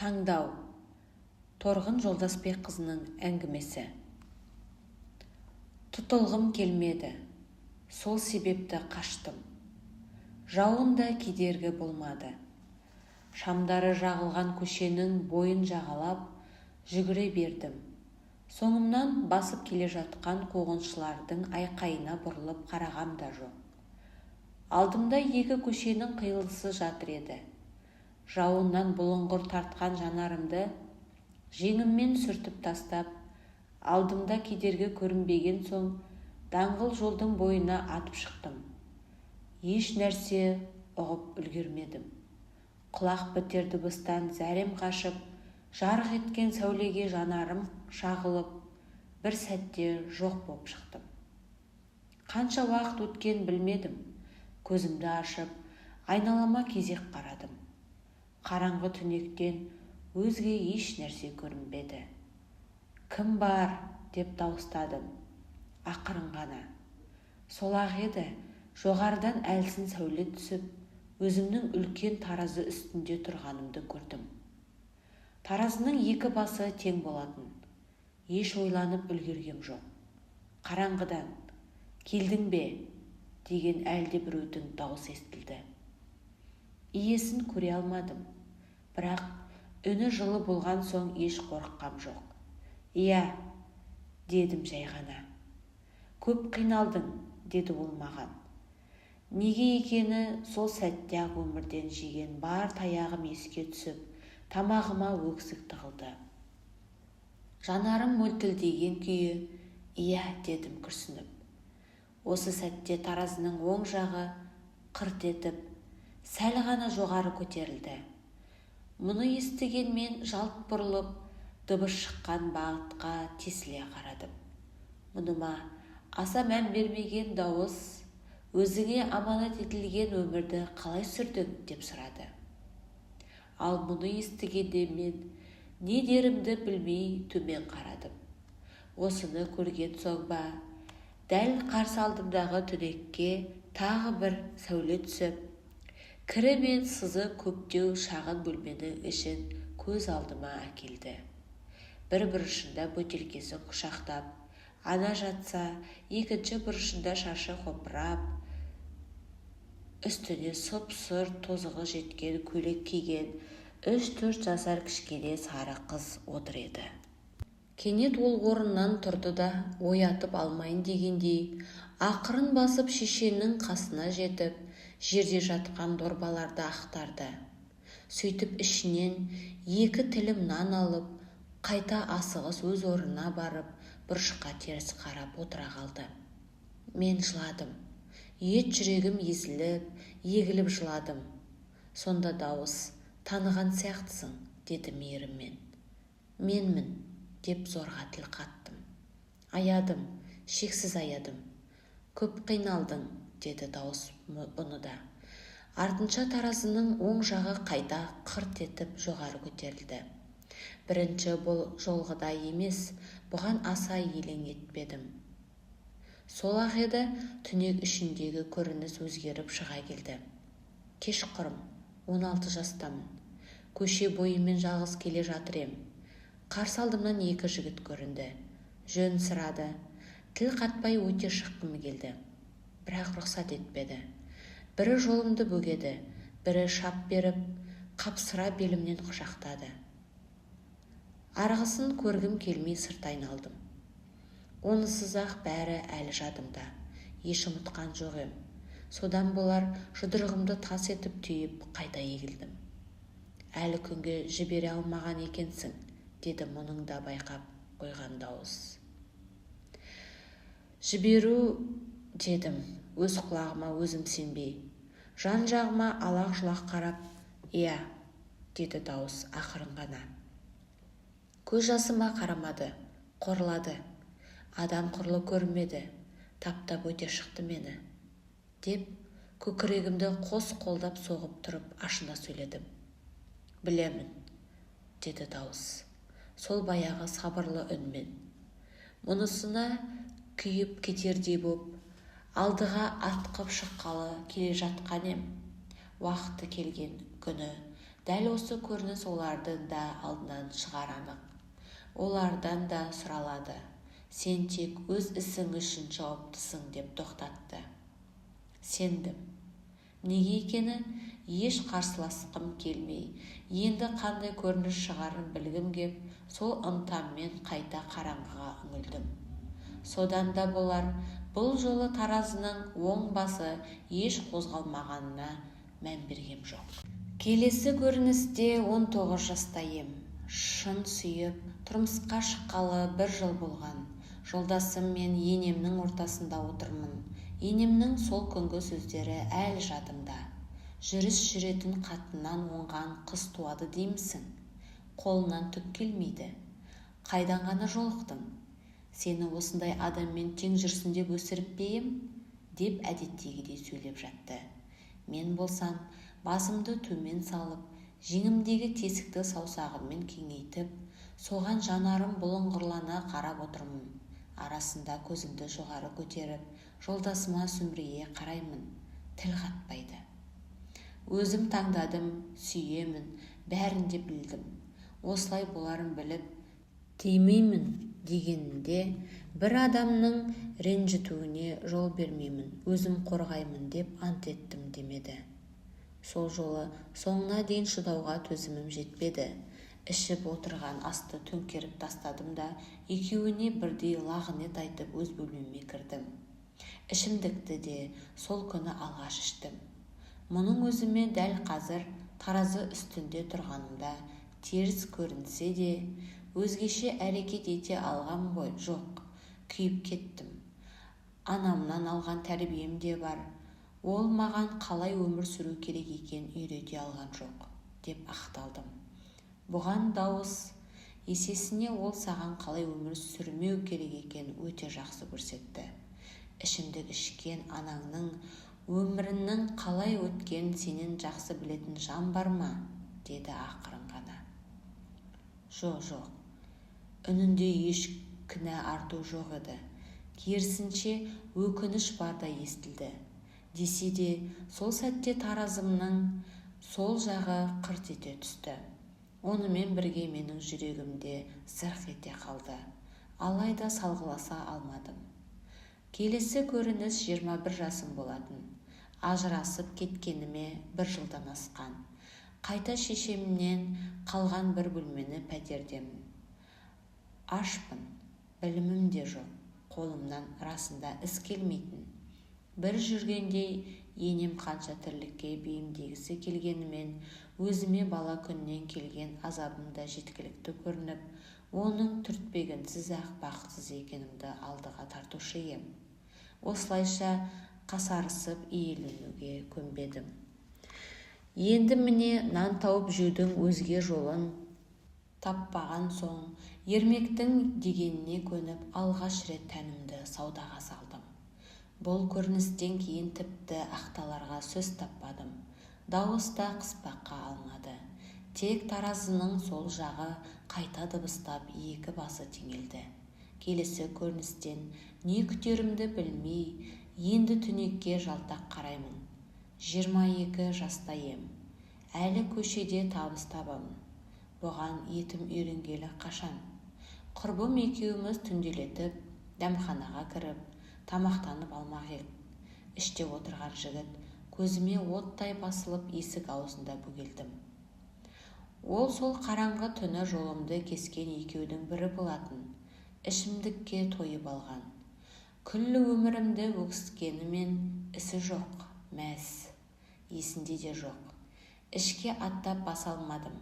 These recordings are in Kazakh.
Таңдау. Торғын Жолдасбекқызының әңгімесі. Тұтылғым келмеді, сол себепті қаштым. Жауында кедергі болмады. Шамдары жағылған көшенің бойын жағалап жүгіре бердім. Соңымнан басып келе жатқан қуғыншылардың айқайына бұрылып қарағам да жоқ. Алдымда екі көшенің қиылысы жатыр еді. Жауыннан бұлыңғыр тартқан жанарымды жеңіммен сүртіп тастап, алдымда кедергі көрінбеген соң даңғыл жолдың бойына атып шықтым. Еш нәрсе ұғып үлгермедім. Құлақ бітер дыбыстан зәрем қашып, жарық еткен сәулеге жанарым шағылып, бір сәтте жоқ боп шықтым. Қанша уақыт өткен білмедім. Көзімді ашып, айналама кезек қарадым. Қараңғы түнектен өзге еш нәрсе көрінбеді. «Кім бар?» деп дауыстадым. Ақырын ғана. Сол-ақ еді, жоғарыдан әлсін сәуле түсіп, өзімнің үлкен таразы үстінде тұрғанымды көрдім. Таразының екі басы тең болатын. Еш ойланып үлгергем жоқ. Қараңғыдан «Келдің бе?» деген әлде біреудің дауыс естілді. Иесін көре алмадым, бірақ үні жылы болған соң еш қорыққам жоқ. «Иә», дедім жай ғана. «Көп қиналдың», деді ол маған. Неге екені сол сәтте-ақ өмірден жеген бар таяғым еске түсіп, тамағыма өксік тығылды. Жанарым мөлтілдеген күйі «Иә», дедім күрсініп. Осы сәтте таразының оң жағы қырт етіп, сәл ғана жоғары көтерілді. Мұны естіген мен жалт бұрылып, дыбыс шыққан бағытқа тесіле қарадым. Мұныма аса мән бермеген дауыс «Өзіңе аманат етілген өмірді қалай сүрдің?» деп сұрады. Ал мұны естігенде мен не дерімді білмей төмен қарадым. Осыны көрген соң ба, дәл қарсы алдымдағы түнекке тағы бір сәуле түсіп, кірі мен сызы көптеу шағын бөлменің ішін көз алдыма әкелді. Бір бұрышында бөтелкесі құшақтап, ана жатса, екінші бұрышында шашы қопырап, үстіне сұп-сұр тозығы жеткен көйлек киген 3-4 жасар кішкене сары қыз отыр еді. Кенет ол орнынан тұрды да, оятып алмайын дегендей, ақырын басып шешенің қасына жетіп, жерде жатқан дорбаларды ақтарды. Сөйтіп ішінен 2 тілім нан алып, қайта асығыс өз орнына барып, бұрышқа теріс қарап отыра қалды. Мен жыладым. Ет жүрегім езіліп, егіліп жыладым. Сонда дауыс «Таныған сияқтысың», деді мейіріммен. «Менмін», деп зорға тіл қаттым. «Аядым, шексіз аядым». «Көп қиналдың», деді дауыс бұны да. Артынша таразының оң жағы қайта қырт етіп жоғары көтерілді. Бірінші бұл жолғыдай емес, бұған аса елең етпедім. Сол-ақ еді, түнек ішіндегі көрініс өзгеріп шыға келді. Кешқұрым, 16 жастамын. Көше бойымен жалғыз келе жатыр ем. Қарсы алдымнан 2 жігіт көрінді. Жөн сұрады. Тіл қатпай өте шыққым келді. Бірақ рұқсат етпеді. Бірі жолымды бөгеді, бірі шап беріп, қапсыра белімнен құшақтады. Арғысын көргім келмей сырт айналдым. Онысыз-ақ бәрі әлі жадымда. Еш ұмытқан жоқ ем. Содан болар жұдырығымды тас етіп түйіп қайта егілдім. «Әлі күнге жібере алмаған екенсің», деді мұның да байқап қойған дауыс. «Жіберу», дедім, өз құлағыма өзім сенбей. Жан-жағыма алақ-жұлақ қарап, «Иә», деді дауыс ақырын ғана. Көз жасыма қарамады, қорлады. Адам құрлы көрмеді, таптап өте шықты мені. Деп, көкірегімді қос қолдап соғып тұрып ашына сөйледім. «Білемін», деді дауыс. Сол баяғы сабырлы үнмен. Мұнысына күйіп кетердей боп, алдыға атқып шыққалы келе жатқан ем. Уақыты келген күні Дәл осы көрініс оларды да алдынан шығар анық. Олардан да сұралады. Сен тек өз ісің үшін жауаптысың деп тоқтатты. Сендім. Неге екені еш қарсыласқым келмей, енді қандай көрініс шығарын білгім кеп, сол ынтаммен қайта қараңғыға үңілдім. Содан да болар, бұл жолы таразының оң басы еш қозғалмағанына мән бергем жоқ. Келесі көріністе 19 жаста ем. Шын сүйіп, тұрмысқа шыққалы 1 жыл болған. Жолдасым мен енемнің ортасында отырмын. Енемнің сол күнгі сөздері әлі жадымда. Жүріс жүретін қатыннан оңған қыз туады деймісің? Қолынан түк келмейді. Қайдан ғана жолықтың? Сені осындай адаммен тең жүрсін деп өсіріп пе ем? Деп әдеттегідей сөйлеп жатты. Мен болсам, басымды төмен салып, жеңімдегі тесікті саусағыммен кеңейтіп, соған жанарым бұлыңғырлана қарап отырмын. Арасында көзімді жоғары көтеріп, жолдасыма сүмірейе қараймын. Тіл қатпайды. Өзім таңдадым, сүйемін, бәрін де білдім. Осылай боларын біліп, тимеймін дегенінде бір адамның ренжітуіне жол бермеймін, өзім қорғаймын деп ант еттім демеді. Сол жолы соңына дейін шыдауға төзімім жетпеді. Ішіп отырған асты төңкеріп тастадым да, екеуіне бірдей лағынет айтып өз бөлмеме кірдім. Ішімдікті де сол күні алғаш іштім. Мұның өзіме дәл қазір таразы үстінде тұрғанымда теріс көрінсе де, өзгеше әрекет ете алған ғой, жоқ, күйіп кеттім. Анамнан алған тәрбием де бар. Ол маған қалай өмір сүру керек екен үйрете алған жоқ, деп ақталдым. Бұған дауыс есесіне ол саған қалай өмір сүрмеу керек екен өте жақсы көрсетті. Ішімдік ішкен анаңның өмірінің қалай өткен сенен жақсы білетін жан бар ма? Деді ақырын ғана. Жоқ. Үнінде еш кінә арту жоқ еді. Керісінше өкініш бар да естілді. Десе де, сол сәтте таразымның сол жағы қырт ете түсті. Онымен бірге менің жүрегімде зырқ ете қалды. Алайда салғыласа алмадым. Келесі көрініс 21 жасым болатын. Ажырасып кеткеніме 1 жылдан асқан. Қайта шешемнен қалған бір бөлмені пәтердемін. Ашпын, білімім де жоқ, қолымнан расында іс келмейтін. Бір жүргендей енем қанша тірлікке бейімдегісі келгенімен, өзіме бала күннен келген азабымда жеткілікті көрініп, оның түртпегінсіз-ақ бақытсыз екенімді алдыға тартушы ем. Осылайша қасарысып иеленуге көнбедім. Енді міне нан тауып жеудің өзге жолын таппаған соң, ермектің дегеніне көніп, алғаш рет тәнімді саудаға салдым. Бұл көріністен кейін тіпті ақталарға сөз таппадым. Дауыс та қыспаққа алмады. Тек таразының сол жағы қайта дыбыстап екі басы теңелді. Келесі көріністен не күтерімді білмей, енді түнекке жалтақ қараймын. 22 жаста ем. Әлі көшеде табыс табамын. Бұған етім үйренгелі қашан. Құрбым екеуміз түнделетіп, дәмханаға кіріп, тамақтанып алмақ ек. Іште отырған жігіт көзіме оттай басылып есік аузында бөгелдім. Ол сол қараңғы түні жолымды кескен екеудің бірі болатын. Ішімдікке тойып алған. Күллі өмірімді өкіскенімен ісі жоқ, мәз. Есінде де жоқ. Ішке аттап баса алмадым.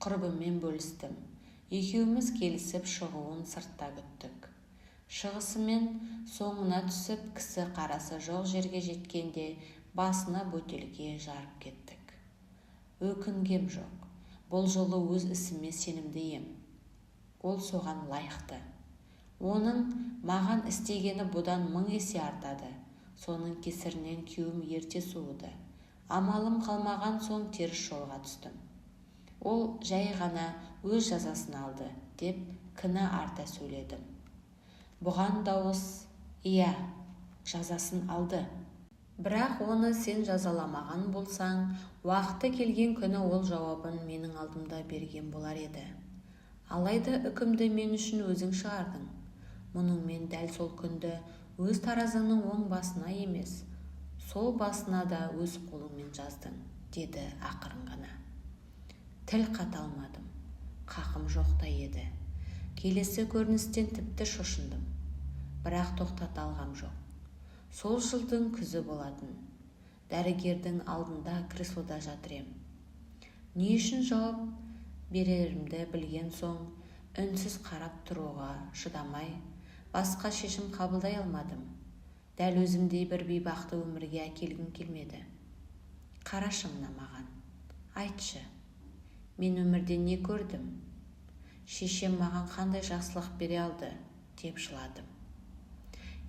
Құрбыммен бөлістім. Екеуміз келісіп шығуын сыртта күттік. Шығысымен соңына түсіп, кісі қарасы жоқ жерге жеткенде басына бөтелке жарып кеттік. Өкінгем жоқ. Бұл жолы өз ісіме сенімді ем. Ол соған лайықты. Оның маған істегені бұдан 1000 есе артады. Соның кесірінен күйеуім ерте суыды. Амалым қалмаған соң теріс жолға түстім. Ол жай ғана өз жазасын алды, деп кінә арта сөйледім. Бұған дауыс, иә, жазасын алды. Бірақ оны сен жазаламаған болсаң, уақыты келген күні ол жауабын менің алдымда берген болар еді. Алайда үкімді мен үшін өзің шығардың. Мұныңмен дәл сол күнді өз таразыңның оң басына емес, сол басына да өз қолыңмен жаздың, деді ақырын ғана. Тіл қата алмадым. Қақым жоқ та еді. Келесі көріністен тіпті шошындым. Бірақ тоқтата алғам жоқ. Сол жылдың күзі болатын. Дәрігердің алдында креслода жатыр ем. Не үшін жауап берерімді білген соң, үнсіз қарап тұруға шыдамай, басқа шешім қабылдай алмадым. Дәл өзімдей бір бейбақты өмірге әкелгім келмеді. Қарашы мына маған. Айтшы, мен өмірде не көрдім? Шешем маған қандай жақсылық бере алды, деп жыладым.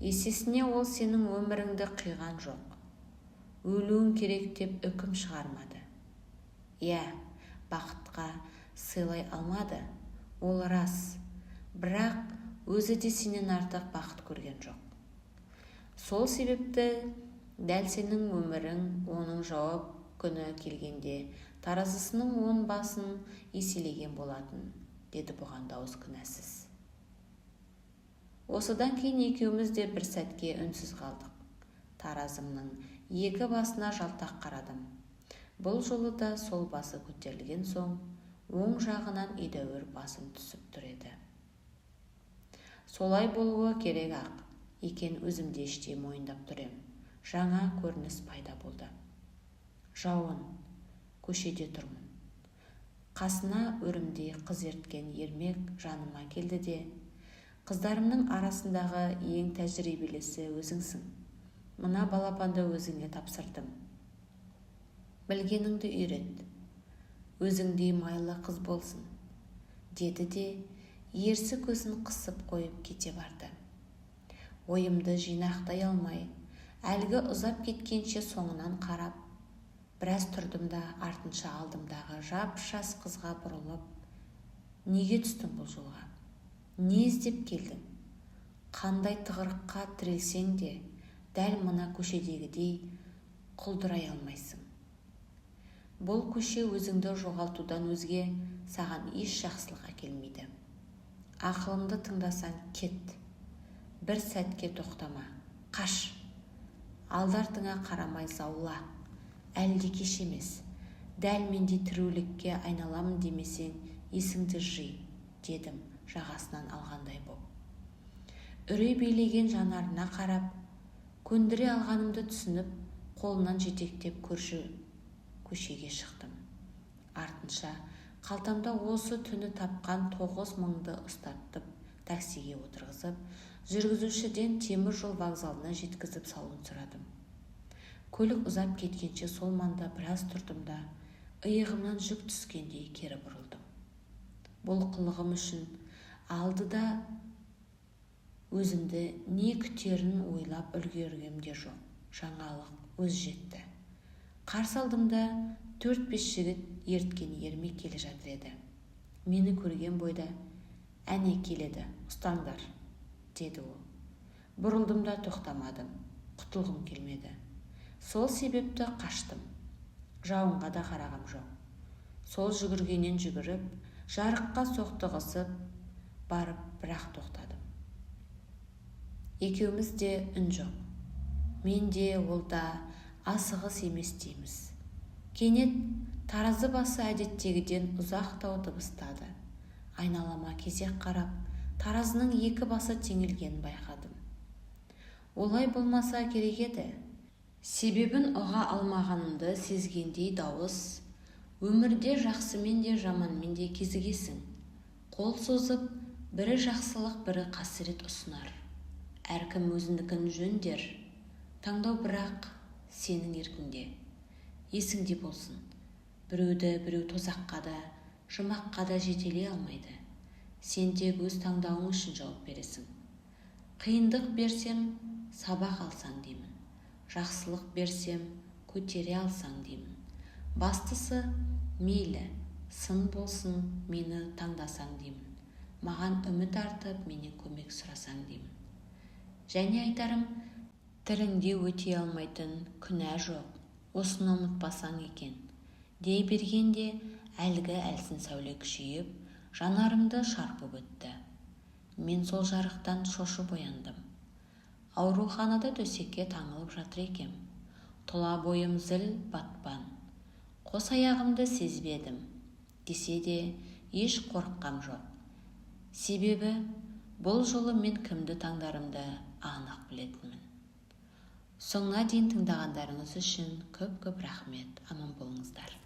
Есесіне ол сенің өміріңді қиған жоқ. Өлуің керек деп үкім шығармады. Иә, бақытқа сыйлай алмады, ол рас. Бірақ өзі де сенен артық бақыт көрген жоқ. Сол себепті дәл сенің өмірің оның жауап күні келгенде таразысының оң басын еселеген болатын, деді бұған дауыс күнәсіз. Осыдан кейін екеуміз де бір сәтке үнсіз қалдық. Таразымның екі басына жалтақ қарадым. Бұл жолы да сол басы көтерілген соң, оң жағынан едәуір басым түсіп тұр еді. Солай болуы керек ақ екен, өзімде іштей мойындап тұр ем. Жаңа көрініс пайда болды. Жауын, көшеде тұрмын. Қасына өрімдей қыз ерткен ермек жаныма келді де, қыздарымның арасындағы ең тәжірибелісі өзіңсің. Мына балапанды өзіңе тапсырдым. Білгеніңді үйрет. Өзіңдей майлы қыз болсын, деді де ерсі көзін қысып қойып кете барды. Ойымды жинақтай алмай, әлгі ұзап кеткенше соңынан қарап, біраз тұрдым да артынша алдымдағы жап-жас қызға бұрылып, неге түстің бұл жолға? Не іздеп келдің? Қандай тығырыққа тірелсең де, дәл мына көшедегідей құлдырай алмайсың. Бұл көше өзіңді жоғалтудан өзге саған еш жақсылық әкелмейді. Ақылымды тыңдасаң кет. Бір сәтке тоқтама, қаш. Алды-артыңа қарамай заула. Әлде кеш емес, дәл мендей тіреулікке айналамын демесең, есіңді жи, дедім жағасынан алғандай боп. Үрей билеген жанарына қарап, көндіре алғанымды түсініп, қолынан жетектеп көшеге шықтым. Артынша қалтамда осы түні тапқан 9 мыңды ұстатып, таксиге отырғызып, жүргізушіден темір жол вокзалына жеткізіп салуын сұрадым. Көлік ұзап кеткенше сол маңда біраз тұрдым да, иығымнан жүк түскендей кері бұрылдым. Бұл қылығым үшін алдыда өзімді не күтерін ойлап үлгергем де жоқ. Жаңалық өз жетті. Қарсы алдымда 4-5 жігіт ерткен ермек келе жатыр еді. Мені көрген бойда, әне келеді, ұстаңдар, деді ол. Бұрылдым да тоқтамадым, құтылғым келмеді. Сол себепті қаштым. Жауынға да қарағам жоқ. Сол жүгіргенен жүгіріп, жарыққа соқтығысып барып бірақ тоқтадым. Екеуміз де үн жоқ. Мен де ол да асығыс емес дейміз. Кенет таразы басы әдеттегіден ұзақтау дыбыстады. Айналама кезек қарап, таразының екі басы теңелгенін байқадым. Олай болмаса керек еді. Себебін ұға алмағанымды сезгендей дауыс, өмірде жақсымен де жаманмен де кезігесің. Қол созып, бірі жақсылық, бірі қасірет ұсынар. Әркім өзіндікін жөндер. Таңдау бірақ сенің еркіңде. Есіңде болсын. Біреуді біреу тозаққа да, жұмаққа да жетелей алмайды. Сен тек өз таңдауың үшін жауап бересің. Қиындық берсем, сабақ алсаң деймін. Жақсылық берсем, көтере алсаң деймін. Бастысы, мейлі, сын болсын, мені таңдасаң деймін. Маған үміт артып, менен көмек сұрасаң деймін. Және айтарым, Тіріңде өте алмайтын күнә жоқ, осыны ұмытпасаң екен, дей бергенде әлгі әлсін сәуле күшейіп, жанарымды шарпып өтті. Мен сол жарықтан шошып ояндым. Ауруханада төсекке таңылып жатыр екем. Тұла бойым зіл батпан. Қос аяғымды сезбедім. Десе де еш қорыққам жоқ. Себебі бұл жолы мен кімді таңдарымды анық білетінмін. Соңына дейін тыңдағандарыңыз үшін көп-көп рахмет. Аман болыңыздар.